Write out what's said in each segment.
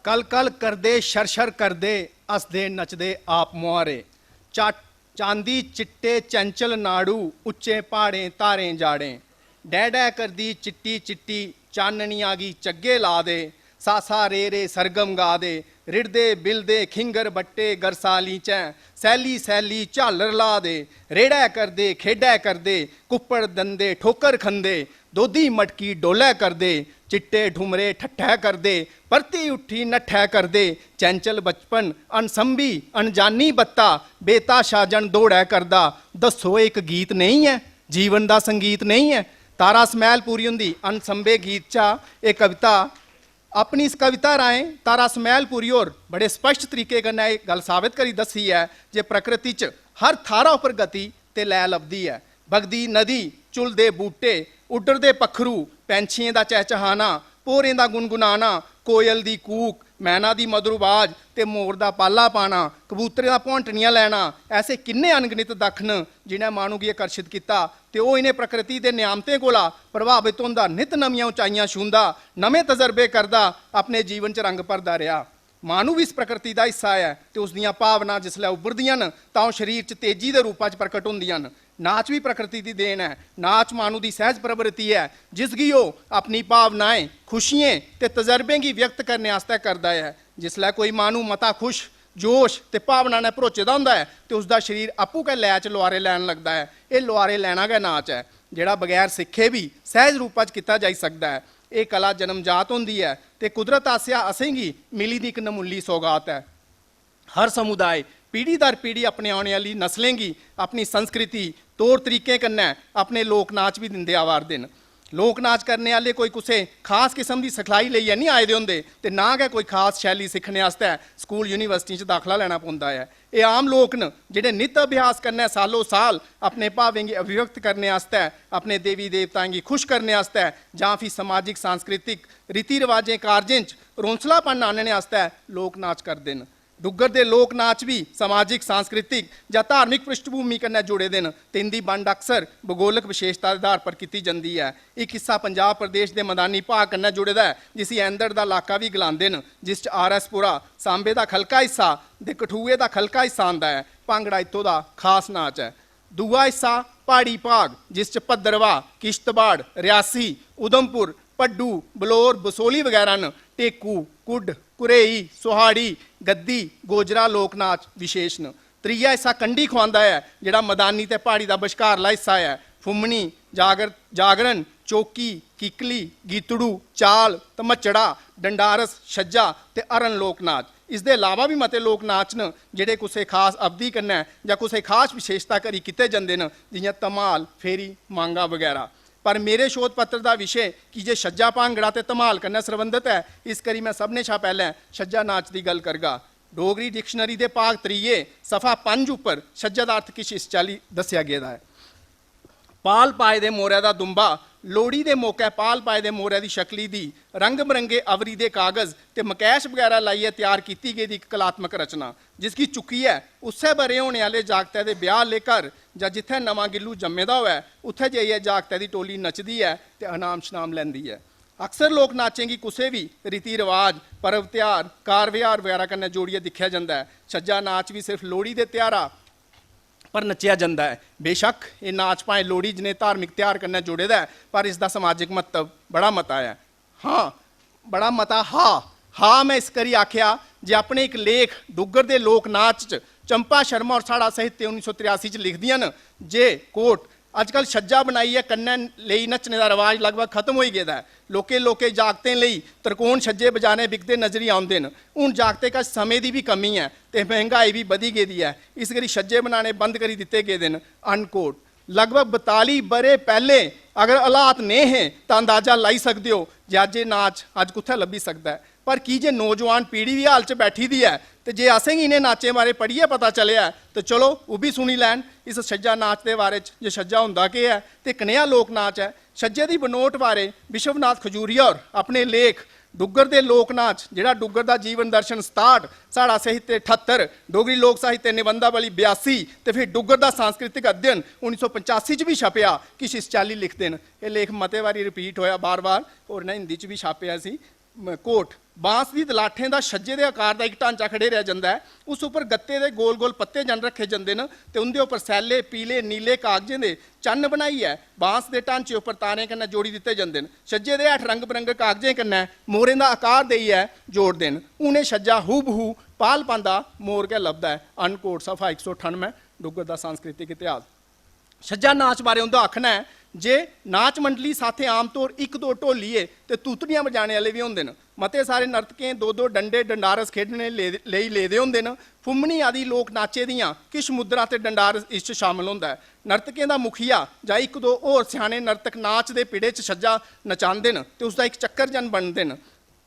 कल कल करदे शर शर करदे हसदे नचदे आप मुहारे चांदी चिट्टे चंचल नाड़ू उच्चे पहाड़ें धारें जाड़ें डै डै करदी चिट्टी चिट्टी चाननी आ गई चग्गे ला दे सासा रे रे सरगम गा दे रिड़दे बिलदे खिंगर बट्टे गरसाली चैं सैली सैली झालर ला दे रेड़ै करदे खेडै करदे कुप्पड़ दंदे ठोकर खंदे दोधी मटकी डोलै करदे चिट्टे ठुमरे ठट्ठै करदे परती उठी नट्ठै करदे चंचल बचपन अनसंभी अनजानी बत्ता बेताशा जन दौड़ै करदा दस्सो एक गीत नहीं है जीवन दा संगीत नहीं है। तारा समैल पूरी हुंदी अनसंभे गीत चा एक कविता अपनी इस कविता राएं तारा समैल पूरी होर बड़े स्पष्ट तरीके कन्नै एक गल साबित करी दसी है जे प्रकृति च हर थारा उपर गति ते लै लभदी है। बगदी नदी झुलदे बूटे उड्डरदे पक्खरू पैंछिएं दा चहचहाना भोरें दा गुनगुनाना कोयल दी कूक मैना दी मधुर आवाज ते मोर दा पाला पाना कबूतरें दा भौंटनियां लैना ऐसे किन्ने अनगिनत दक्ख न जिन्हें मानू गी आकर्षित किया ते ओह इन्हें प्रकृति दे नियामतें कोला प्रभावित होंदा नित नवियां उचाइयां छूंदा नवे तजर्बे करदा अपने जीवन च रंग भरदा रहा। मानू भी इस प्रकृति का हिस्सा है तो उसदियां भावना जिसलै उभरदियां न तां शरीर च तेजी के रूपा च प्रकट होंदियां न। नाच भी प्रकृति की देन है। नाच मानू की सहज प्रवृत्ति है जिसकी वह अपनी भावनाएं खुशियां ते तजर्बे की व्यक्त करने आस्ते करता है। जिसलै कोई मानू मता खुश जोश ते भावना ने भरोचे दा हुंदा है तो उसका शरीर आपू के लैच लुआरे लैन लगता है। ये लुआरे लैना गै नाच है जिहड़ा बगैर सिखे भी सहज रूपा च किया जा सकता है। ये कला जन्मजात होंदी है तो कुदरत आसिया असेंगी मिली दी एक नमुली सौगात है। हर समुदाय पीढ़ी दर पीढ़ी अपने आने वाली नस्लें गी अपनी संस्कृति तौर तरीके कन्नै अपने लोक नाच भी दिंदे आवारदे न। लोक नाच करने वाले कोई कुसै खास किस्म की सिखलाई लेइयै नहीं आए दे होंदे ते ना गै कोई खास शैली सीखने आस्तै स्कूल यूनीवर्सिटी च दाखला लैना पौंदा है। ये आम लोक न जिहड़े नित अभ्यास करने सालों साल अपने भावें गी अभिव्यक्त करने आस्तै अपने देवी देवताएं गी खुश करने आस्तै जां फिर समाजिक सांस्कृतिक रीति रिवाजें कारजें च रौंसलापन आनने आस्तै लोक नाच करदे न। डुग्गर दे लोक नाच भी समाजिक सांस्कृतिक या धार्मिक पृष्ठभूमि कन्नै जुड़े दे न ते इंदी बंड अक्सर भूगोलक विशेषता के आधार पर की जाती है। एक हिस्सा पंजाब प्रदेश के मैदानी भाग कन्नै जुड़े दा है जिसी ऐंदड़ का इलाका भी गलांदे न जिस RS-पुरा सांबे का खलका हिस्सा ते कठुए का खलका हिस्सा आंदा है। भांगड़ा इत्थों का खास नाच है। दूआ हिस्सा पहाड़ी भाग जिस च भद्रवाह किश्तवाड़ रियासी उधमपुर पड्डू बलौर बसोली वगैरह न। टेकू कुड कुरेई सुहाड़ी गद्दी गोजरा लोक नाच विशेष न। त्रीया हिस्सा कंडी खुआंदा है जिहड़ा मैदानी ते पहाड़ी का बशकारला हिस्सा है। फुमनी जागरण चौकी किकली गीतड़ू चाल तमचड़ा डंडारस छज्जा ते अरन लोक नाच। इस दे अलावा भी मते लोक नाच न जिहड़े कुसै खास अवधि कन्नै जां कुसै खास विशेषता करी कीते जांदे न जियां धमाल फेरी मांगा वगैरह। पर मेरे शोध पत्र का विषय कि जे छज्जा भांगड़ा ते धमाल कन्नै संबंधित है इस करी मैं सबने शा पहले छज्जा नाच की गल करगा। डोगरी डिक्शनरी के भाग 3 सफा 5 उपर छज्जा का अर्थ किश इस चाली दस्या गेदा है। पाल पाए दे मोरै दा दुंबा लोहड़ी के मौके पाल पाए दे मोरै की शकली दी रंग बरंगे अवरी दे कागज़ ते मकैश वगैरह लाइए तैयार की गई एक कलात्मक रचना जिसकी चुकी है उस्सै बरे होने वाले जागते दे ब्याह आह्ले घर जां जित्थै नवां गिल्लू जम्मे दा होऐ उत्थै जाइयै जागते दी टोली नचदी है ते अनाम शनाम लैंदी है। अक्सर लोक नाचें गी कुसै भी रीति रिवाज पर्व त्यौहार कार व्यवहार वगैरह कन्नै जोड़ियै दिक्खेआ जंदा है। छज्जा नाच भी सिर्फ लोहड़ी दे त्यौहारा पर नचिया जाता है। बेशक ये नाच भाएं लोहड़ी जनेह् धार्मिक त्यौहार कन्नै जुड़े दा है पर इसका समाजिक महत्व बड़ा मता है। हाँ बड़ा मता हाँ मैं इस करी आख्या जे अपने एक लेख डुग्गर दे लोक नाच च चंपा शर्मा और साड़ा साहित्य 1983 च लिखदियां न जे कोट अजकल छज्जा बनाइए कन्नै लेई नचने का रिवाज लगभग खत्म हो गया है। लोके जागतें लई त्रिकोण छज्जे बजाने बिकते नजरी आते हैं। हूँ जागते का समय की भी कमी है तो महंगाई भी बढ़ी गई है इस करी छज्जे बनाने बंद करी दिते गए हैं। अनकोट लगभग 42 बरे पहले अगर हालात नहीं है तो अंदाजा लाई सकते हो जे अज ये नाच अज कुत्थे लभी सकता है। पर की जे नौजवान पीढ़ी भी हाल च बैठी दी है तो जे असें इन्हें नाचें बारे पढ़िए पता चलिया तो चलो वो भी सुनी लैन इस छज्जा नाच के बारे जे छज्जा हुंदा केह् है तो कनेहा लोक नाच है। छज्जे की बनोट बारे विश्वनाथ खजूरिया और अपने लेख डुग्गर दे लोक नाच जिहड़ा डुग्गर दा जीवन दर्शन 67 साड़ा साहित्य 78 डोगरी लोक साहित्य निबंधावली 82 तो फिर डुग्गर दा सांस्कृतिक अध्ययन 1985 च भी छपया किश इस चाली लिखते हैं। ये लेख मते बारी रिपीट होया बार बार और इन्हें हिंदी च भी छापिया सी कोट बांस की दलाठें का छज्जे के आकार का एक ढांचा खड़े रह जाता है, उस उपर गत्ते के गोल गोल पत्ते जन रखे जाते हैं तो उनके उपर सैले पीले नीले कागजें के चन्न बनाई है बांस के ढांचे उपर तारें कन्नै जोड़ी दिते जाते हैं। छज्जे के हेठ रंग बिरंगे कागजें कन्नै मोरें का आकार देइयै जोड़ते हैं। उन्हें छज्जा हू बहू पाल पांदा मोर के लभदा है। अनकोट सफा 198 डुग्गर का सांस्कृतिक इतिहास। छज्जा नाच बारे उनका आखना है जे नाच मंडली साथे आम तौर एक दो ढोलीए ते तूतड़ियां बजाने वाले भी होंदे न। मते सारे नर्तकें दो दो डंडे डंडारस खेडने लई लेदे होंदे न। फुम्मनी आदि लोक नाचे दियां किश मुद्रा ते डंडारस इस च शामिल होंदा है। नर्तकें दा मुखिया जां एक दो होर सियाणे नर्तक नाच दे पिड़े च छज्जा नचांदे न ते उसदा एक चक्कर जन बनदे न।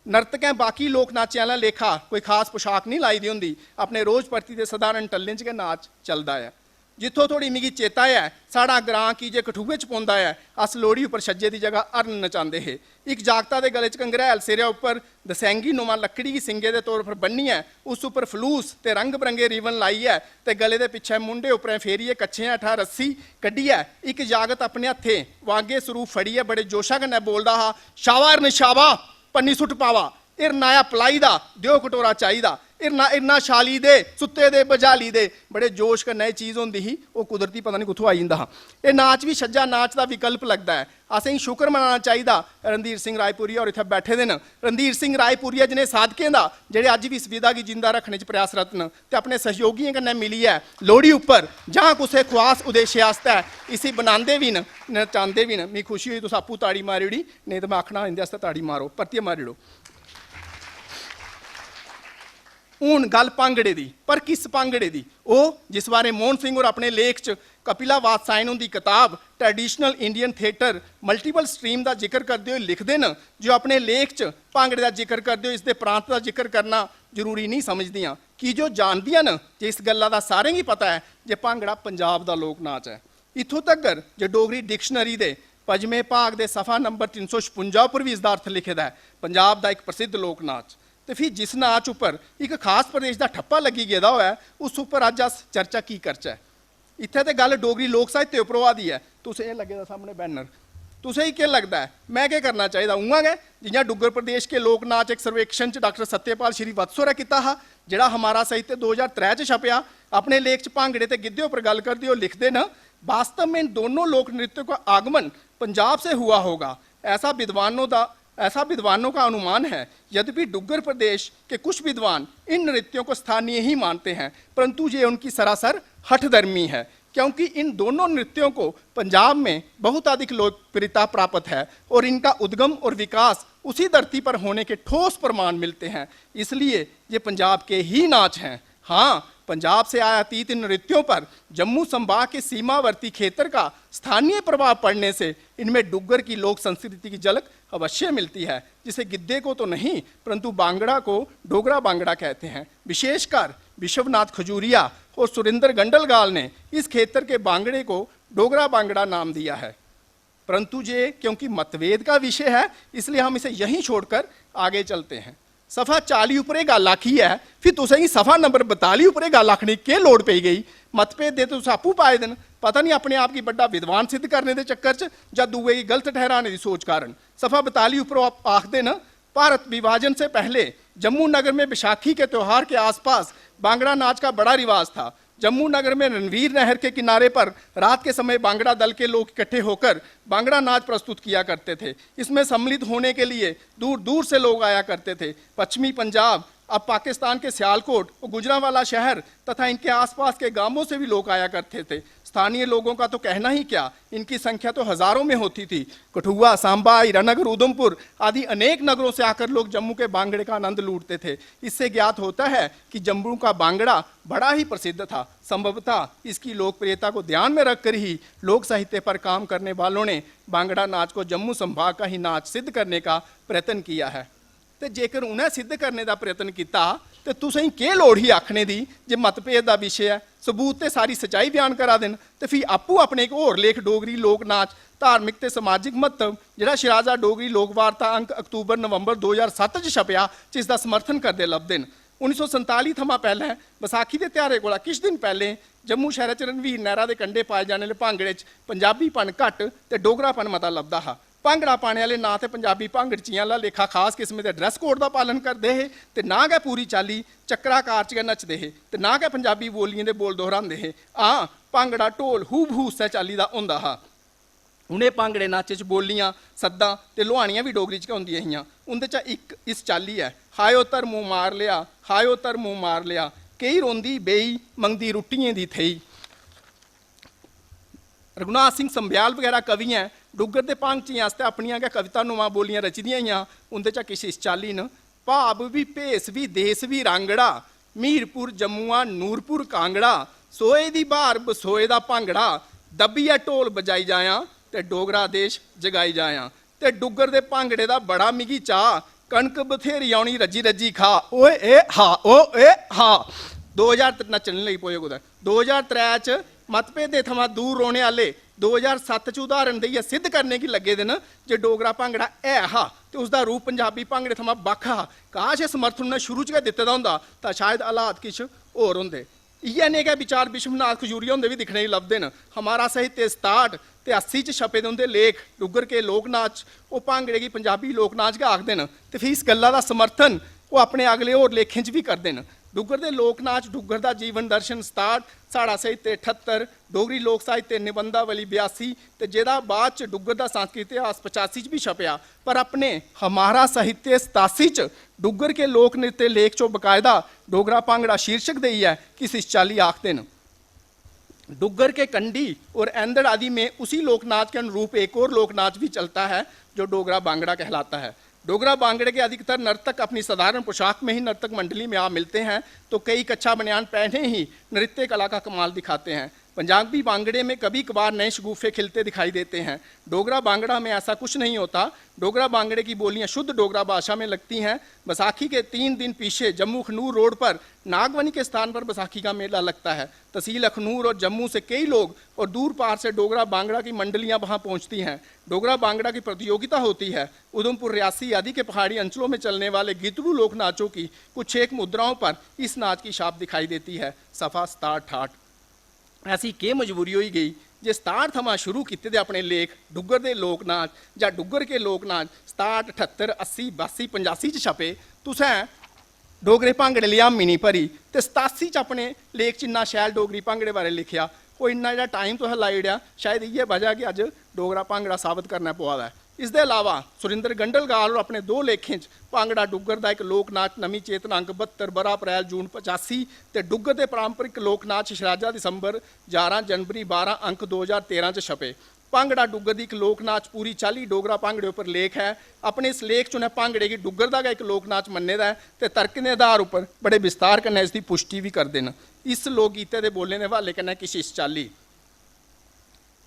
नर्तकें बाकी लोक नाचे आह्ला लेखा कोई खास पोशाक नहीं लाई दी होंदी, अपने रोज़ परती दे सधारण टल्लें च गै नाच चलदा है। जित्थों थोड़ी मिगी चेता है साढ़ा ग्रां की जे कठुए च पौंदा है, अस लोहड़ी उपर छज्जे की जगह हरन नचांदे हे। एक जागता दे गले च कंगरैल सिरे उपर दसैंगी नुमा लकड़ी की सिंगे दे तौर पर बन्नियै उस उपर फलूस ते रंग बिरंगे रिबन लाइयै ते गले दे पिछे मुंडे उपर फेरियै कच्छे हेठा रस्सी कड्ढियै एक जागत अपने हत्थें वागे सरूप फड़ियै बड़े जोशा कन्नै बोलदा हा, शावा हिरन शावा पन्नी सुट पावा, हिरन आया पलाई दा दिओ कटोरा चाहिदा, हिरना हिरना शाली दे सुत्ते दे बजाली दे। बड़े जोश कन्नै चीज़ होंदी ही, वो कुदरती पता नहीं कुत्थों आई जंदा हा। ये नाच भी छज्जा नाच का विकल्प लगता है। असें शुक्र मनाना चाहिए रणधीर सिंह रायपुरिया और इत्थै बैठे दे न। रणधीर सिंह रायपुरिया जिन्हें साधकें दा जेह्ड़े अज्ज भी इस विधा गी जिंदा रखने च प्रयासरत न ते अपने सहयोगियों कन्नै मिलियै लोहड़ी उप्पर जां कुसै खास उद्देश्य आस्तै इसी बनांदे भी न नचांदे भी न। मिगी खुशी होई तुस आपूं ताड़ी मारी ओड़ी, नेईं तो मैं आखना इंदे आस्तै ताड़ी मारो, परतियै मारी ओड़ो। हूँ गल भांगड़े की, पर किस भांगड़े की? वो जिस बारे मोहन सिंह और अपने लेख च कपिला वात्सायन उनकी किताब traditional Indian theatre multiple stream का जिक्र करते हुए लिखते हैं, जो अपने लेख च भांगड़े का जिक्र करते हुए इसके प्रांत का जिक्र करना जरूरी नहीं समझदियाँ कि जो जानदियां न जे इस गल्ला का सारें ही पता है जे भांगड़ा पंजाब का लोक नाच है। इत्थों तक्कर जो डोगरी डिक्शनरी के 5वें भाग के सफ़ा नंबर 356 पर भी इसका अर्थ लिखे दा है, पंजाब का एक प्रसिद्ध लोक नाच। तो फिर जिस नाच उपर एक खास प्रदेश का ठप्पा लगी गेदा होया उस उपर अज अस चर्चा की करचै। इत्थे तो गल डोगरी लोक साहित्य उपर होआ दी है। तुसें लगे दा सामने बैनर, तुसें क्या लगता है मैं क्या करना चाहिए? उआं गै जियां डुग्गर प्रदेश के लोक नाच एक सर्वेक्षण च डॉक्टर सत्यपाल श्रीवास्तव होरें कीता हा, जिहड़ा हमारा साहित्य 2003 च छपया। अपने लेख च भांगड़े ते गिद्धे उपर गल करदे होए लिखदे न, वास्तव में इन दोनों लोक नृत्यों का आगमन पंजाब से हुआ होगा, ऐसा विद्वानों का अनुमान है। यद्यपि डुग्गर प्रदेश के कुछ विद्वान इन नृत्यों को स्थानीय ही मानते हैं, परंतु ये उनकी सरासर हठधर्मी है, क्योंकि इन दोनों नृत्यों को पंजाब में बहुत अधिक लोकप्रियता प्राप्त है और इनका उद्गम और विकास उसी धरती पर होने के ठोस प्रमाण मिलते हैं, इसलिए ये पंजाब के ही नाच हैं। हाँ, पंजाब से आयातित इन नृत्यों पर जम्मू संभाग के सीमावर्ती क्षेत्र का स्थानीय प्रभाव पड़ने से इनमें डुग्गर की लोक संस्कृति की झलक अवश्य मिलती है, जिसे गिद्दे को तो नहीं परंतु बांगड़ा को डोगरा बांगड़ा कहते हैं। विशेषकर विश्वनाथ खजूरिया और सुरेंद्र गंडलगाल ने इस क्षेत्र के बांगड़े को डोगरा बांगड़ा नाम दिया है, परंतु ये क्योंकि मतभेद का विषय है इसलिए हम इसे यहीं छोड़कर आगे चलते हैं। सफ़ा 40 उपरे गल आखी है, फिर तुसें सफ़ा नंबर 42 उपरे गल आखने के लोड़ पई गई? मतभेद दे तुस आपू पाए दिन, पता नहीं अपने आप की बड़ा विद्वान सिद्ध करने के चक्कर च या दूए की गलत ठहराने की सोच कारण। सफ़ा 42 उपरों आखते न, भारत विभाजन से पहले जम्मू नगर में बैसाखी के त्यौहार के आसपास बांगड़ा नाच का बड़ा रिवाज था। जम्मू नगर में रणवीर नहर के किनारे पर रात के समय बांगड़ा दल के लोग इकट्ठे होकर बांगड़ा नाच प्रस्तुत किया करते थे। इसमें सम्मिलित होने के लिए दूर दूर से लोग आया करते थे। पश्चिमी पंजाब, अब पाकिस्तान के सियालकोट और गुजरांवाला शहर तथा इनके आसपास के गांवों से भी लोग आया करते थे। स्थानीय लोगों का तो कहना ही क्या, इनकी संख्या तो हजारों में होती थी। कठुआ, सांबा, हीरानगर, उधमपुर आदि अनेक नगरों से आकर लोग जम्मू के बांगड़े का आनंद लूटते थे। इससे ज्ञात होता है कि जम्मू का बांगड़ा बड़ा ही प्रसिद्ध था। संभवतः इसकी लोकप्रियता को ध्यान में रखकर ही लोक साहित्य पर काम करने वालों ने बांगड़ा नाच को जम्मू संभाग का ही नाच सिद्ध करने का प्रयत्न किया है। तो जेकर उन्हें सिद्ध करने का प्रयत्न किया तो तुसें के लोड़ ही आखने दी जे मतभेद का विषय है, सबूत ते सारी सच्चाई बयान करा देन तो फिर आपू अपने एक होर लेख डोगरी लोक नाच धार्मिक ते समाजिक महत्व जिहड़ा शराजा डोगरी लोक वार्ता अंक अक्तूबर नवंबर 2007 च छपया जिसका समर्थन करते लभदे न। 1947 थमां पहले बैसाखी के त्यारे को किछ दिन पहले जम्मू शहर च रणवीर नहरा के कंढे पाए जाने वाले भांगड़े च पंजाबीपन घट ते डोगरापन मता लभदा हा। ਭੰਗੜਾ ਪਾਣੇ ਵਾਲੇ ਨਾ ਤੇ ਪੰਜਾਬੀ ਭੰਗੜਚੀਆਂ ਵਾਲਾ ਲੇਖਾ ਖਾਸ ਕਿਸਮ ਦੇ ਡਰੈਸ ਕੋਡ ਦਾ ਪਾਲਣ ਕਰਦੇ ਹੈ ਤੇ ਨਾ ਕਿ ਪੂਰੀ ਚਾਲੀ ਚੱਕਰਾਕਾਰ ਚ ਨੱਚਦੇ ਹੈ ਤੇ ਨਾ ਕਿ ਪੰਜਾਬੀ ਬੋਲੀਆਂ ਦੇ ਬੋਲ ਦੁਹਰਾਉਂਦੇ ਹੈ। ਆ ਭੰਗੜਾ ਢੋਲ ਹੂ ਬਹੂ ਉਸੇ ਚਾਲੀ ਦਾ ਹੁੰਦਾ ਹਾ। ਉਹਨੇ ਭੰਗੜੇ ਨਾਚੇ ਚ ਬੋਲੀਆਂ ਸੱਦਾਂ ਤੇ ਲੁਹਾਣੀਆਂ ਵੀ ਡੋਗਰੀ ਚ ਹੁੰਦੀਆਂ ਸੀਆਂ। ਉਹਦੇ ਚ ਇੱਕ ਇਸ ਚਾਲੀ ਹੈ, ਹਾਇਓ ਧਰ ਮੂੰਹ ਮਾਰ ਲਿਆ, ਹਾਇਓ ਧਰ ਮੂੰਹ ਮਾਰ ਲਿਆ, ਕਈ ਰੋਂਦੀ ਬੇਈ ਮੰਗਦੀ ਰੁੱਟੀਆਂ ਦੀ ਥਈ। ਰਘੁਨਾਥ ਸਿੰਘ ਸੰਭਿਆਲ ਵਗੈਰਾ ਕਵੀ ਹੈ ਡੁੱਗਰ ਦੇ ਪੰਕਤੀਆਂ ਵਾਸਤੇ ਆਪਣੀਆਂ ਕਵਿਤਾ ਨੂੰਵਾਂ ਬੋਲੀਆਂ ਰਚਦੀਆਂ ਹੀ ਆ। ਉਹਦੇ ਚ ਕਿਸੇ ਇਸ ਚਾਲੀ ਨ ਭਾਵ ਵੀ ਭੇਸ ਵੀ ਦੇਸ ਵੀ ਰਾਂਗੜਾ, ਮੀਰਪੁਰ ਜੰਮੂਆ ਨੂਰਪੁਰ ਕਾਂਗੜਾ, ਸੋਏ ਦੀ ਬਹਾਰ ਬਸੋਏ ਦਾ ਭੰਗੜਾ, ਦੱਬੀਆ ਢੋਲ ਬਜਾਈ ਜਾਇਆ ਤੇ ਡੋਗਰਾ ਦੇਸ਼ ਜਗਾਈ ਜਾਇਆ। ਤੇ ਡੁੱਗਰ ਦੇ ਭੰਗੜੇ ਦਾ ਬੜਾ ਮਿਗੀ ਚਾਹ, ਕਣਕ ਬਥੇਰੀ ਆਉਣੀ ਰੱਜੀ ਰੱਜੀ ਖਾ, ਓਏ ਏ ਹਾ ਓ ਏ ਹਾ। 2000 ਨੱਚਣ ਲਈ ਪੋਏ ਗੁਦਾ 2003 ਚ मतभेद दे थमां दूर रोने वाले 2007 च उदाहरण देइयै सिद्ध करने की लगे दिन जे डोगरा भांगड़ा है हा तो उसका रूप पंजाबी भांगड़े थमां बक्ख हा। काश इस समर्थन ने शुरू च गै दित्ते दा हुंदा तां शायद हालात किश होर हुंदे। इ'यै नेह् गै विचार विश्वनाथ खजूरिया हुंदे भी दिक्खने गी लभदे न। हमारा साहित्य 67 ते 80 च छपे दे उंदे लेख डुग्गर के लोक नाच वो भांगड़े गी पंजाबी लोक नाच गै आखदे न ते फ्ही इस गल्ला दा समर्थन वो अपने अगले होर लेखें च भी करदे न। डुग्गर दे लोक नाच डुग्गर दा जीवन दर्शन 67, साढ़ा साहित्य 78, डोगरी लोक साहित्य निबंधावली 82 ते जेह्दा बाद च डुग्गर दा सांस्कृतिक इतिहास 85 च भी छपया। पर अपने हमारा साहित्य 87 च डुग्गर के लोक नृत्य लेख चो बकायदा डोगरा भांगड़ा शीर्षक देइयै किस इस चाली आखते न। डुग्गर के कंडी और एंदड़ आदि में उसी लोक नाच के अनुरूप एक और लोक नाच भी चलता है जो डोगरा भांगड़ा कहलाता है। डोगरा भांगड़े के अधिकतर नर्तक अपनी साधारण पोशाक में ही नर्तक मंडली में आ मिलते हैं तो कई कच्चा बनियान पहने ही नृत्य कला का कमाल दिखाते हैं। पंजाबी भांगड़े में कभी कभार नए शगुफे खिलते दिखाई देते हैं। डोगरा भांगड़ा में ऐसा कुछ नहीं होता। डोगरा भांगड़े की बोलियां शुद्ध डोगरा भाषा में लगती हैं। बैसाखी के 3 दिन पीछे जम्मू अखनूर रोड पर नागवनी के स्थान पर बैसाखी का मेला लगता है। तहसील अखनूर और जम्मू से कई लोग और दूर पार से डोगरा भांगड़ा की मंडलियां वहां पहुंचती हैं। डोगरा भांगड़ा की प्रतियोगिता होती है। उधमपुर रियासी आदि के पहाड़ी अंचलों में चलने वाले गितड़ू लोक नाचों की कुछ एक मुद्राओं पर इस नाच की छाप दिखाई देती है। सफा 67 ऐसी के मजबूरी होई गई जे 67 थमां शुरू किते दे अपने लेख डुग्गर दे लोक नाच जां डुग्गर के लोक नाच 67 78 80 82 85 च छपे तुसें डोगरे भांगड़े लेई हामी नहीं भरी ते 87 च अपने लेख च इन्ना शैल डोगरी भांगड़े बारे लिखिया। कोई इन्ना जेह्ड़ा टाइम तुसें लाई ओड़ेआ शायद इ'यै वजह कि अज्ज डोगरा भांगड़ा साबित करना पवा दा है। इसके अलावा सुरिंदर गंडलगाल और अपने 2 लेखें भांगड़ा डुग्गर का एक लोक नाच नवी चेतना अंक 72 बरा अप्रैल जून 85 ते डुग्गर के पारंपरिक लोक नाच शराजा दिसंबर 11 जनवरी 12 अंक 2013 च छपे। भांगड़ा डुग्गर की एक लोक नाच पूरी चाली डोगरा भांगड़े उपर लेख है। अपने इस लेख च उन्हें भांगड़े की डुग्गर का एक लोक नाच मन्ने दा है ते तर्क के आधार उपर बड़े विस्तार कन्नै इसकी पुष्टि भी करते हैं। इस लोक गीते के बोलने के हवाले कन्नै किश इस चाली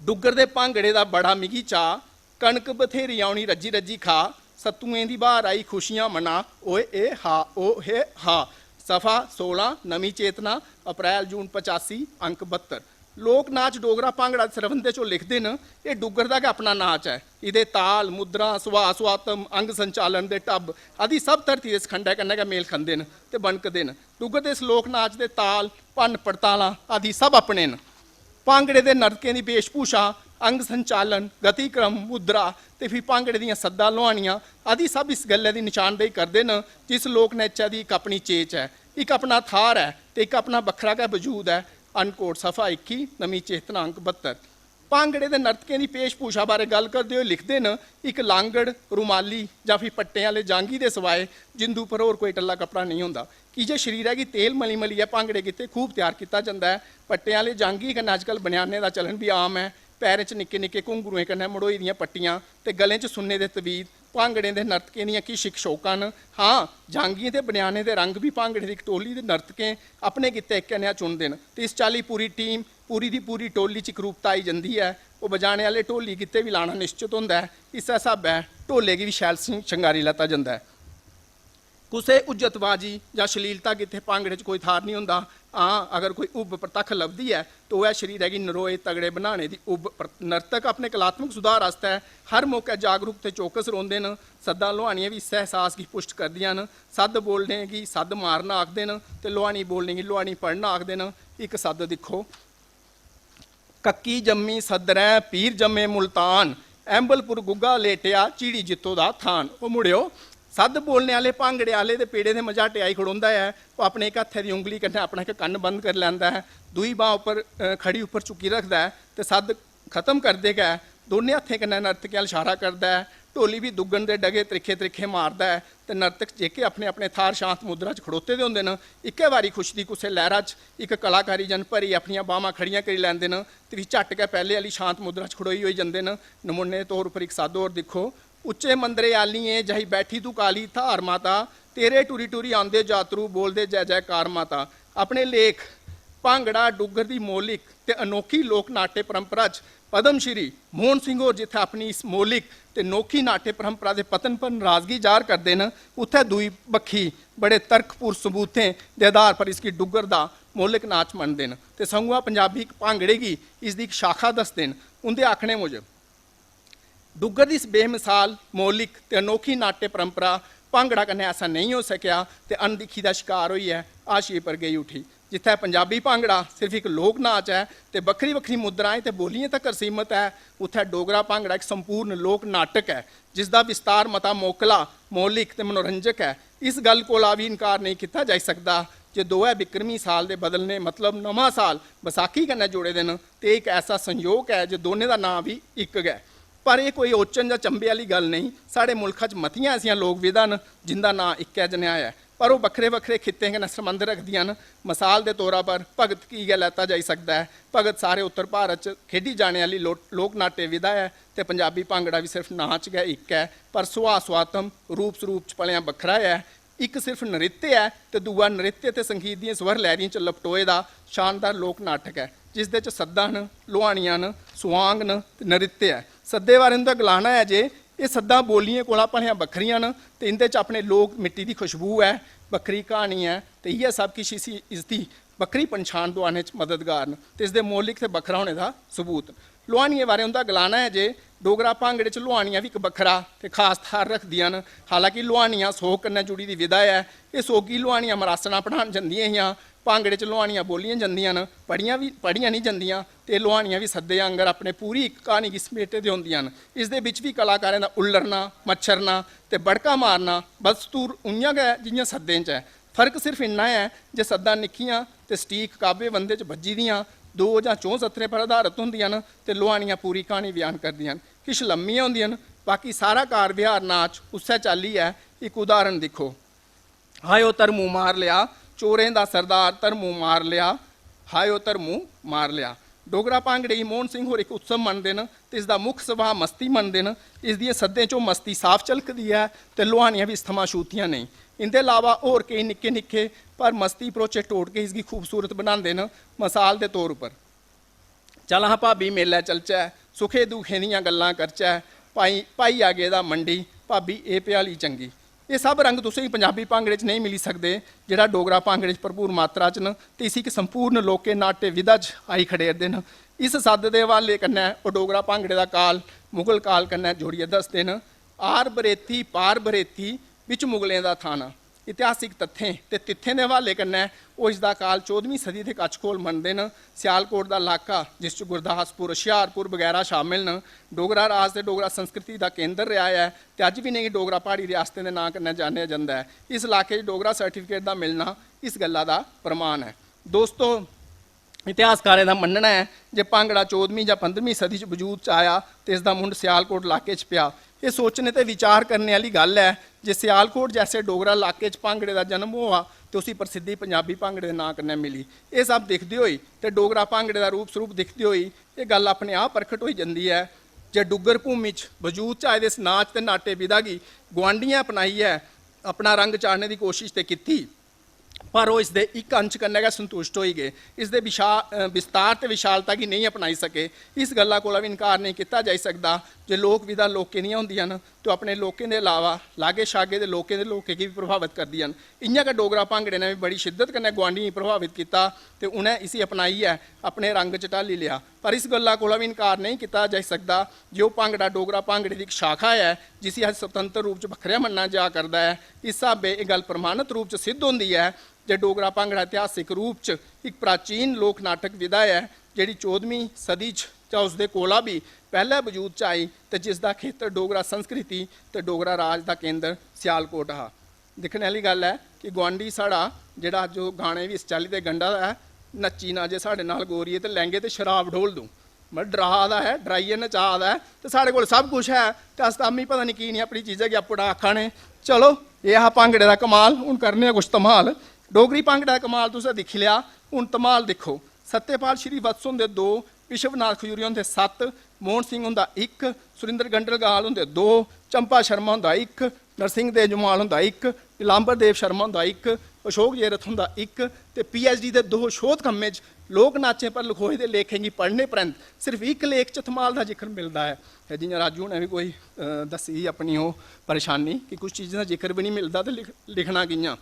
डुग्गर के भांगड़े का बड़ा मिगी चाऽ, कणक बथेरी आउणी रज्जी रज्जी खा, सत्तुएं दी बहार आई खुशियां मना, ओए ए हा ओ हे हा। सफा 16 नवी चेतना अप्रैल जून 85 अंक 72। लोक नाच डोगरा भांगड़ा सरबंधे चो लिखते हैं ये डुग्गर का अपना नाच है। इहदे ताल मुद्रा सुभाऽ सुआतम अंग संचालन दे टब आदि सब धरती के सखंडे कन्नै गै मेल खंदे न ते बनकदे न। डुग्गर दे इस लोक नाच दे ताल भन्न पड़तालां आदि सब अपने न। भांगड़े दे नर्तकें दी वेशभूषा अंग संचालन गतिक्रम मुद्रा ते फिर भांगड़े दियां सद्दां लुहाणियां आदि सब इस गल्लै दी निशानदेही करदे न जिस लोक नाचै दी इक अपनी चेच है, एक अपना थार है ते एक अपना बखरा गै वजूद है। अनकोट सफा 21 नवी चेतना अंक 72। भांगड़े दे नर्तकें दी वेशभूषा बारे गल करदे होए लिखदे न एक लांगड़ रुमाली जां फिर पट्टें आह्ले जांघी दे सिवाए जिंदू पर होर कोई टल्ला कपड़ा नहीं होंदा कि जे शरीरै गी तेल मली मलियै भांगड़े गित्ते खूब त्यार कीता जंदा है। पट्टें आह्ले जांघी कन्नै अजकल बनियानें दा चलन भी आम है। पैरें च निक्के निक्के घुंगरूएं कन्नै मड़ोई दियां पट्टियां ते गलें च सुन्ने दे तवीद भांगड़े दे नर्तकें दियां किश इकशौकां न। हाँ जांघियें ते बनियानें दे रंग भी भांगड़े दी इक टोली दे नर्तकें अपने गित्ते इक्कै नेहा चुनदे न ते इस चाल्ली पूरी टीम पूरी दी पूरी टोली च इकरूपता आई जंदी है। वो बजाने आह्ले ढोली गित्ते भी लाना निश्चित होंदा है। इस्सै स्हाबै ढोले गी भी शैल शंगारी लैता जंदा है। कुसै उज्जतबाजी जां शलीलता गित्ते भांगड़े च कोई थार नहीं होंदा। हाँ अगर कोई उब प्रतक्ख लभदी है तो वह शरीरै गी नरोए तगड़े बनाने दी उब। नर्तक अपने कलात्मक सुधार आस्तै हर मौके जागरूक ते चौकस रौंह्दे न। सद्दां लुहाणियां भी इस एहसास गी पुष्ट करदियां न। सद्द बोलने गी सद्द मारना आखदे न ते लुहाणी बोलने गी लुहाणी पढ़ना आखदे न। इक सद्द दिक्खो कक्की जम्मी सद्दरै पीर जम्मे मुल्तान ਐਂਬਲਪੁਰ ਗੁੱਗਾ ਲੇਟਿਆ ਚੀੜੀ ਜਿੱਤੋ ਦਾ ਥਾਨ। ਉਹ ਮੁੜਿਓ ਸੱਦ ਬੋਲਣੇ ਵਾਲੇ ਭਾਂਗੜੇ ਵਾਲੇ ਦੇ ਪੇੜੇ ਦੇ ਮਝਾਟੇ ਆਈ ਖੜੋਂਦਾ है। ਉਹ ਆਪਣੇ ਇੱਕ ਹੱਥੇ ਦੀ ਉਂਗਲੀ ਕੰਨੇ ਆਪਣਾ ਇੱਕ ਕੰਨ ਬੰਦ ਕਰ ਲੈਂਦਾ ਹੈ, ਦੂਈ ਬਾਹ ਉੱਪਰ ਖੜੀ ਉੱਪਰ ਚੁੱਕੀ ਰੱਖਦਾ ਹੈ ਤੇ ਸੱਦ ਖਤਮ ਕਰ ਦੇਗਾ। ਦੋਨੇ ਹੱਥੇ ਕੰਨੇ ਨਰਤਕ ਵੱਲ ਇਸ਼ਾਰਾ ਕਰਦਾ ਹੈ। ਢੋਲੀ ਵੀ ਦੁੱਗਣ ਦੇ ਡਗੇ ਤਰੀਖੇ ਤਰੀਖੇ ਮਾਰਦਾ ਹੈ ਤੇ ਨਰਤਕ ਜੇਕੇ ਆਪਣੇ ਆਪਣੇ ਥਾਰ ਸ਼ਾਂਤ ਮੁਦਰਾ 'ਚ ਖੜੋਤੇ ਦੇ ਹੁੰਦੇ ਨੇ। ਇੱਕੇ ਵਾਰੀ ਖੁਸ਼ ਦੀ ਕੁਸੇ ਲਹਿਰਾ 'ਚ ਇੱਕ ਕਲਾਕਾਰੀ ਜਨ ਭਰੀ ਆਪਣੀਆਂ ਬਾਹਾਂ ਖੜੀਆਂ ਕਰੀ ਲੈਂਦੇ ਨੇ ਤੇ ਵੀ ਝੱਟ ਕੇ ਪਹਿਲੇ ਵਾਲੀ ਸ਼ਾਂਤ ਮੁਦਰਾ 'ਚ ਖੜੋਈ ਹੋਈ ਜਾਂਦੇ ਨੇ। ਨਮੂਨੇ ਤੌਰ ਉੱਪਰ ਇੱਕ ਸਾਧੋ ਹੋਰ ਦੇਖੋ, ਉੱਚੇ ਮੰਦਰੇ ਆਲੀਏ ਜਹੀ ਬੈਠੀ ਤੂੰ ਕਾਲੀ ਧਾਰ ਮਾਤਾ, ਤੇਰੇ ਟੁਰੀ ਟੁਰੀ ਆਉਂਦੇ ਜਾਤਰੂ ਬੋਲਦੇ ਜੈ ਜੈਕਾਰ ਮਾਤਾ। ਆਪਣੇ ਲੇਖ ਭਾਂਗੜਾ ਡੁੱਗਰ ਦੀ ਮੌਲਿਕ ਤੇ ਅਨੋਖੀ ਲੋਕ ਨਾਟਯ ਪਰੰਪਰਾ 'ਚ ਪਦਮ ਸ਼੍ਰੀ ਮੋਹਨ ਸਿੰਘ ਹੋਰ ਜਿੱਥੇ ਆਪਣੀ ਇਸ ਮੌਲਿਕ ਤੇ ਅਨੋਖੀ ਨਾਟਯ ਪਰੰਪਰਾ ਦੇ ਪਤਨ ਪਰ ਨਾਰਾਜ਼ਗੀ ਜ਼ਾਹਰ ਕਰਦੇ ਨੇ, ਉੱਥੇ ਦੂਈ ਪੱਖੀ ਬੜੇ ਤਰਕਪੂਰ ਸਬੂਤੇ ਦੇ ਆਧਾਰ ਪਰ ਇਸ ਕੀ ਡੁੱਗਰ ਦਾ ਮੌਲਿਕ ਨਾਚ ਮੰਨਦੇ ਨੇ ਤੇ ਸੰਗੂਆ ਪੰਜਾਬੀ ਇੱਕ ਭਾਂਗੜੇ ਕੀ ਇਸ ਦੀ ਇੱਕ ਸ਼ਾਖਾ ਦੱਸਦੇ ਨੇ। ਉਹਦੇ ਆਖਣੇ ਮੁਜਬ डुग्गर की इस बेमिसाल मौलिक ते अनोखी नाट्य परंपरा भांगड़ा कन्नै ऐसा नहीं हो सकिया ते अनदिखी का शिकार हुई है आशिए पर गई उठी। जिथे पंजाबी भांगड़ा सिर्फ एक लोक नाच है ते बखरी बखरी मुद्राएं ते बोलियां तक सीमित है, उत्थे डोगरा भांगड़ा एक संपूर्ण लोक नाटक है जिसका विस्तार मता मोकला मौलिक ते मनोरंजक है। इस गल को भी इनकार नहीं किया जा सकता जे दोए बिक्रमी साल के बदलने मतलब नवा साल बैसाखी कन्नै जोड़े दिन ते एक ऐसा संयोग है जो दोनों का नाम भी एक है। पर यह कोई ओचन या चंबे वाली गल नहीं। साढ़े मुल्क च मतियां ऐसियां लोक विधा न जिंदा नां इक्कै जनेहा है पर वह बखरे बखरे खित्ते कन्नै संबंध रखदियां न। मिसाल के तौर पर भगत की गै लैता जा सकता है। भगत सारे उत्तर भारत च खेडी जाने वाली लोक नाट्य विधा है तो पंजाबी भांगड़ा भी सिर्फ नाच गै एक है पर सुहा सुआतम रूप स्वरूप च पलियां बखरा है। एक सिर्फ नृत्य है तो दूआ नृत्य ते संगीत दी स्वर लहरियों च लपटोए दा शानदार लोक नाटक है जिस दे च सद्दा न लुहानियां न सुआंग न नृत्य है। सद्दे बारे उंदा गलाना है जे ये सद्दा बोलियां कोला भलियां बखरियां न ते इंदे च अपने लोक मिट्टी की खुशबू है, बखरी कहानी है तो यह सब किश इसकी बखरी पछाण दुआने च मददगार न ते इसदे मौलिक ते बखरा होने का सबूत। लुहानिए बारे उनका गलाना है जे डोगरा भांगड़े च लुहानियां भी एक बखरा ते खास थार रखदियां न। हालांकि लुहानियां सोग कन्नै जुड़ी दी विधा है। ये सोगी लुहानियां मरासना पढ़ान जंदियां हियां, भांगड़े च लुहानियां बोलियां जंदियां न, पढ़ियां नहीं जंदियां ते लुहानियां भी सद्दे आंगर अपने पूरी एक कहानी की समेटे दे होंदियां न। इस दे विच भी कलाकारें दा उल्लरना मच्छरना ते बड़का मारना बदस्तूर उइयां गै जियां सद्दें च है। फर्क सिर्फ इन्ना है जे सद्दा निक्कियां ते सटीक काबे बंदे च बज्जी दियां दो या चौं सत्तरे पर आधारित होंदियां न ते लुहानियां पूरी कहानी बयान करदियां न। किश लम्मियां होंदियां न, बाकी सारा कार विहार नाच उस्सै चाल्ली है। एक उदाहरण दिखो, हायो धर्मू मार लिया चोरें दा सरदार धर्मू मार लिया, हायो धर्मू मार लिया। डोगरा भांगड़े ही मोहन सिंह होर एक उत्सव मनते हैं तो इसका मुख सुभाऽ मस्ती मनते हैं। इसदियां सद्दें चों मस्ती साफ झलकदी है तो लुहानियां भी इस थमां छूतियां नहीं। इंदे अलावा होर कई निक्के निक्के पर मस्ती भरोचे टोटके इसकी खूबसूरत बनाते हैं। मिसाल के तौर पर चल हाँ भाभी मेले चलचै, सुखे दुखे दियां गल्लां करचै, भाई आ गेदा मंडी भाभी ए प्याली चंगी। ये सब रंग तुसें पंजाबी भांगड़े च नहीं मिली सकते जिहड़ा डोगरा भांगड़े च भरपूर मात्रा च न ते इसी एक संपूर्ण लोके नाट्य विधा च आई खड़ेरदे न। इस सद्द दे हवाले कन्नै ओह डोगरा भांगड़े दा काल मुगल काल कन्नै जोड़ियै दसदे न। आर बरेती पार बरेती विच मुगलें दा थाना। इतिहासिक तत्थें ते तित्थें के हवाले कन्नै ओह इसका काल 14वीं सदी के कच्छकोल मनते हैं। सियालकोट का इलाका जिस च गुरदासपुर हुशियारपुर वगैरह शामिल न डोगरा राज ते डोगरा संस्कृति का केंद्र रहा है तो अज भी नहीं डोगरा पहाड़ी रियासतें के नां कन्नै जानिया जाता है। इस इलाके डोगरा सर्टिफिकेट का मिलना इस गल्ला का प्रमाण है। दोस्तों इतिहासकारें का मनना है जे भांगड़ा 14वीं या 15वीं सदी वजूद च आया तो इसका मुंड सियालकोट इलाके च पिया। ये सोचने ते विचार करने वाली गल है जे सियालकोट जैसे डोगरा इलाके च भांगड़े का जन्म हुआ तो उसकी प्रसिद्धि पंजाबी भांगड़े के नां कन्नै मिली। ये सब दिखते हुए तो डोगरा भांगड़े का रूप स्वरूप दिखते हुए ये गल अपने आप प्रकट हो जाती है जे डुग्गर भूमि च वजूद च आए इस नाच ते नाट्य विधा की गुआंढियां अपनाई है, अपना रंग चाढ़ने की कोशिश तो की पर वो इसके एक अंश कन्नै गै संतुष्ट हो गए। इसके विस्तार ते विशालता की नहीं अपनाई सके। इस गल्ला कोला भी इनकार नहीं किया जा सकता जे लोक विधा लोकें दियां होंदियां न तो अपने लोकें के अलावा लागे शागे के लोकें के लोकें की भी प्रभावित करदियां न। इ'यां गै डोगरा भांगड़े ने भी बड़ी शिद्दत कन्नै गुआंढियें प्रभावित किया तो उन्हें इसी अपनाई है अपने रंग च ढाली लिया। पर इस गल्ला कोला भी इनकार नहीं किया जा सकता जो भांगड़ा डोगरा भांगड़े की एक शाखा है जिसे अज स्वतंत्र रूप से बखरिया मन्ना जा करता है। इस हिसाबे यह गल प्रमाणित रूप से सिद्ध होती है जे डोगरा भांगड़ा इतिहासिक रूप च एक प्राचीन लोक नाटक विधा है जिहड़ी 14वीं सदी च ਜਾਂ ਉਸਦੇ ਕੋਲਾ ਵੀ ਪਹਿਲਾਂ ਵਜੂਦ 'ਚ ਆਈ ਤੇ ਜਿਸ ਦਾ ਖੇਤਰ ਡੋਗਰਾ ਸੰਸਕ੍ਰਿਤੀ ਤੇ ਡੋਗਰਾ ਰਾਜ ਦਾ ਕੇਂਦਰ ਸਿਆਲਕੋਟ ਆ। ਦੇਖਣ ਵਾਲੀ ਗੱਲ ਹੈ ਕਿ ਗੁਆਂਢੀ ਸਾਡਾ ਜਿਹੜਾ ਜੋ ਗਾਣੇ ਵੀ ਇਸ ਚਾਲੀ ਦੇ ਗੰਡਾ ਹੈ, ਨੱਚੀ ਨਾ ਜੇ ਸਾਡੇ ਨਾਲ ਗੋਰੀਏ ਤੇ ਲਹਿੰਗੇ ਤੇ ਸ਼ਰਾਬ ਢੋਲ ਦੂੰ, ਮਤਲਬ ਡਰਾ ਦਾ ਹੈ, ਡਰਾਈਏ ਨਚਾ ਦਾ ਹੈ ਤੇ ਸਾਡੇ ਕੋਲ ਸਭ ਕੁਛ ਹੈ ਤੇ ਅਸਤਾਮੀ ਪਤਾ ਨਹੀਂ ਕੀ ਨਹੀਂ ਆਪਣੀ ਚੀਜ਼ਾਂ ਕਿ ਆਪਣਾ ਅੱਖਾਂ ਨੇ। ਚਲੋ ਇਹ ਆ ਭੰਗੜੇ ਦਾ ਕਮਾਲ। ਹੁਣ ਕਰਨੇ ਆ ਕੁਛ ਧਮਾਲ। ਡੋਗਰੀ ਭੰਗੜੇ ਦਾ ਕਮਾਲ ਤੁਸੀਂ ਦਿਖ ਲਿਆ, ਹੁਣ ਧਮਾਲ ਦੇਖੋ। ਸੱਤੇਪਾਲ ਸ਼੍ਰੀ ਵਤਸ ਹੁੰਦੇ 2, ਵਿਸ਼ਵਨਾਥ ਖਜੂਰੀ ਹੁੰਦੇ 7, ਮੋਹਨ ਸਿੰਘ ਹੁੰਦਾ 1, ਸੁਰਿੰਦਰ ਗੰਡਲਗਾਲ ਹੁੰਦੇ 2, ਚੰਪਾ ਸ਼ਰਮਾ ਹੁੰਦਾ 1, ਨਰਸਿੰਘ ਦੇ ਜਮਾਲ ਹੁੰਦਾ 1, ਨੀਲਾਂਬਰ ਦੇਵ ਸ਼ਰਮਾ ਹੁੰਦਾ 1, ਅਸ਼ੋਕ ਜੇਰਥ ਹੁੰਦਾ 1 ਤੇ PhD ਦੇ 2 ਸ਼ੋਧ ਕੰਮੇ 'ਚ ਲੋਕ ਨਾਚੇ ਪਰ ਲਿਖੋਏ ਦੇ ਲੇਖेंगी पढ़ने परंत सिर्फ एक लेख च धमाल का जिक्र मिलता है। जियां राजू ने भी कोई दसी अपनी वो परेशानी कि कुछ चीज़ों का जिक्र भी नहीं मिलता तो लिखना कियां,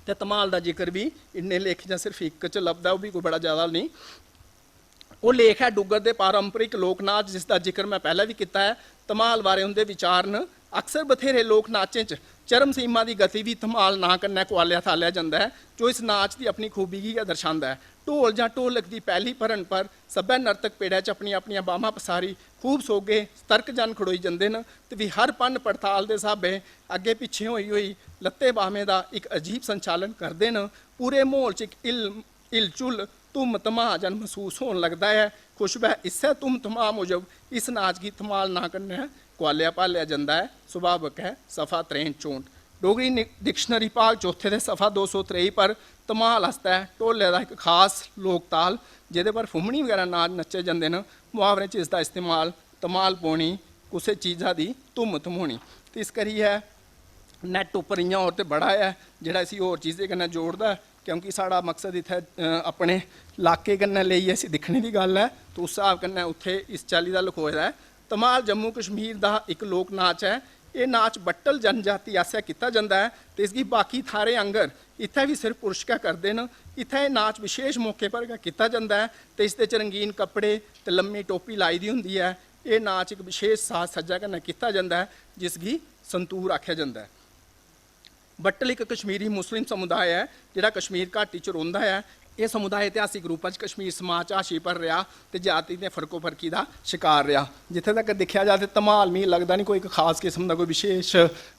तो धमाल का जिक्र भी इन्ने लेख ਜਾਂ सिर्फ एक च लभदा, वो भी कोई बड़ा ज़्यादा नहीं। वो लेख है डुग्गर के पारंपरिक लोक नाच जिसका जिक्र मैं पहले भी किया है। धमाल बारे उनके विचारन अक्सर बथेरे लोक नाचे च चरम सीमा की गति भी धमाल ना कन्नै कुआलिया थालिया जाता है, जो इस नाच की अपनी खूबी की दर्शाता है। ढोल जां ढोलक की पहली भरन पर सभै नर्तक पेड़े च अपनी अपनी बाहां पसारी खूब सोगे सतर्क जन खड़ोई जाते हैं तो भी हर पन पड़ताल के हिसाबे अगे पिछे हुई लत्ते बाहमें का एक अजीब संचालन करते हैं। पूरे माहौल च एक इलचुल धुम धमा जन महसूस होने लगता है। खुशबू इसे धुम धमा मुजब इस नाच की धमाल ना कन्नै कुआलिया भालिया जाता है। सुभावक है सफ़ा 63-64 डोगरी डिक्शनरी भाग चौथे के सफ़ा 223 पर धमाल हसता है ढोले का एक खास लोक ताल जिहदे पर फुमणी वगैरह नाच नचे जाते हैं। मुहावरे च इसका इस्तेमाल धमाल पाउणी कुछ चीज़ा की धुम धमोनी। तो इस करियै नैट उपर इयां होर तो बड़ा है जिहड़ा इसी होर चीज़ें कन्नै जोड़दा है, क्योंकि साड़ा मकसद इत्थै अपने इलाके कन्नै लेइयै इसी दिक्खने की गल है। तो उस हिसाब कन्नै उत्थे इस चाल्ली दा लखोए दा है। धमाल जम्मू कश्मीर का एक लोक नाच है। ये नाच बट्टल जनजाति आसेआ किया जाता है तो इसकी बाकी थारे आंगर इत्थै भी सिर्फ पुरुष क्या करते हैं। इत्थै ये नाच विशेष मौके पर किया जाता है तो इस च रंगीन कपड़े तो लम्मी टोपी लाई दी होंदी है। ये नाच एक विशेष साज सज्जा कन्नै किया जाता है जिसकी संतूर आख्या जाता है। बट्टल एक कश्मीरी मुस्लिम समुदाय है जिहड़ा कश्मीर घाटी च रहिंदा है। ये समुदाय इतिहासिक रूप में कश्मीर समाज हाशी पर रहा तो जाति के फर्को फर्की का शिकार रहा। जिथे तक देखा जाए तो धमाल मी लगता नहीं कोई एक खास किस्म का कोई विशेष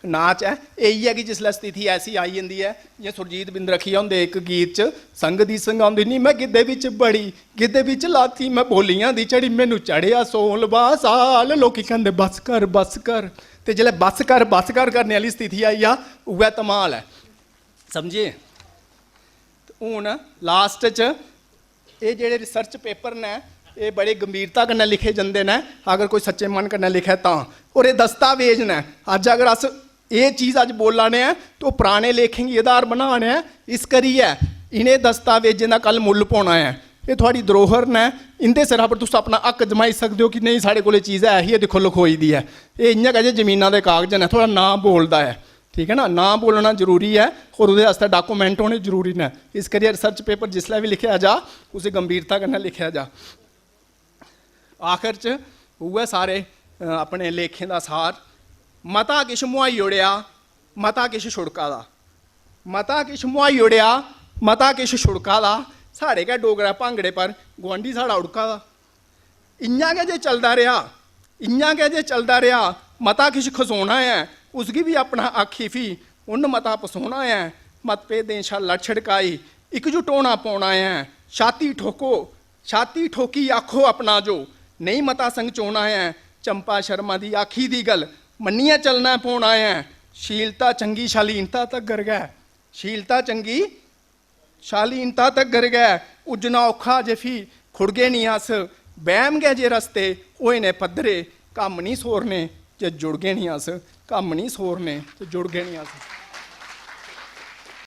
नाच है। यही है कि जिसलै स्थिति ऐसी आई जाती है जियां सुरजीत बिंद्रखिया होंदे एक गीत च संग दी संगाउंदी नी मैं गिद्धे विच बड़ी गिद्धे विच लाती मैं बोलियां दी चढ़ी मैनू चढ़िया 16वां साल लोकी कहंदे बस कर तो जिसलै बस कर करने वाली स्थिति आई आ वह धमाल है। समझे हूँ लास्ट च ये जेह्ड़े रिसर्च पेपर ने ये बड़े गंभीरता कन्नै लिखे जाते हैं अगर कोई सच्चे मन कन्नै लिखे तां। और ये दस्तावेज ने अज अगर अस ये चीज़ अज बोलाने हैं तो पुराने लेखें गी आधार बनाने हैं। इस करियै इन्हें दस्तावेजें का कल मुल्ल पौना है। ये थोड़ी धरोहर ने इंदे सिरा पर तुस अपना हक जमाई सकते हो कि नहीं साढ़े कोल चीज़ है ही दिखो लखोई दी है। ये इ'यां गै जे जमीनां दे कागज ने थोड़ा नाम बोलता है, ठीक है ना, ना बोलना जरूरी है और उहदे वास्ते डॉक्यूमेंट होने जरूरी ने। इस करियै रिसर्च पेपर जिसलै भी लिखा जा उसे गंभीरता कन्नै लिखा जा। आखिर च उ'ऐ सारे अपने लेखें दा सार मता किश मुहाई ओड़ेआ मता किश छुड़का दा मता किश मुहाई ओड़ेआ मता किश छुड़का दा साढ़े गै डोगरा भांगड़े पर गुआंढी साढ़ा उड़का दा। इ'यां गै जे चलदा रेहा मता किश खसोना है उसकी भी अपना आखी फी उन मता पसोना है। मतभेदें शा लड़ छड़काई एकजुट होना पौना है। छाती ठोकी आखो अपना जो नहीं मता संग चोना है। चंपा शर्मा दी आखी दी गल मन्निया चलना पौना है। शीलता चंगी शालीनता तक गर गै शालीनता तक गर गै उजना औखा जे फी खुड़गे नहीं अस बैम गै जे रस्ते होए ने पद्धरे कम्म नहीं सोरने जे जुड़ गए नहीं अस कम्म नहीं सोरने ते जुड़ गए नहीं अस।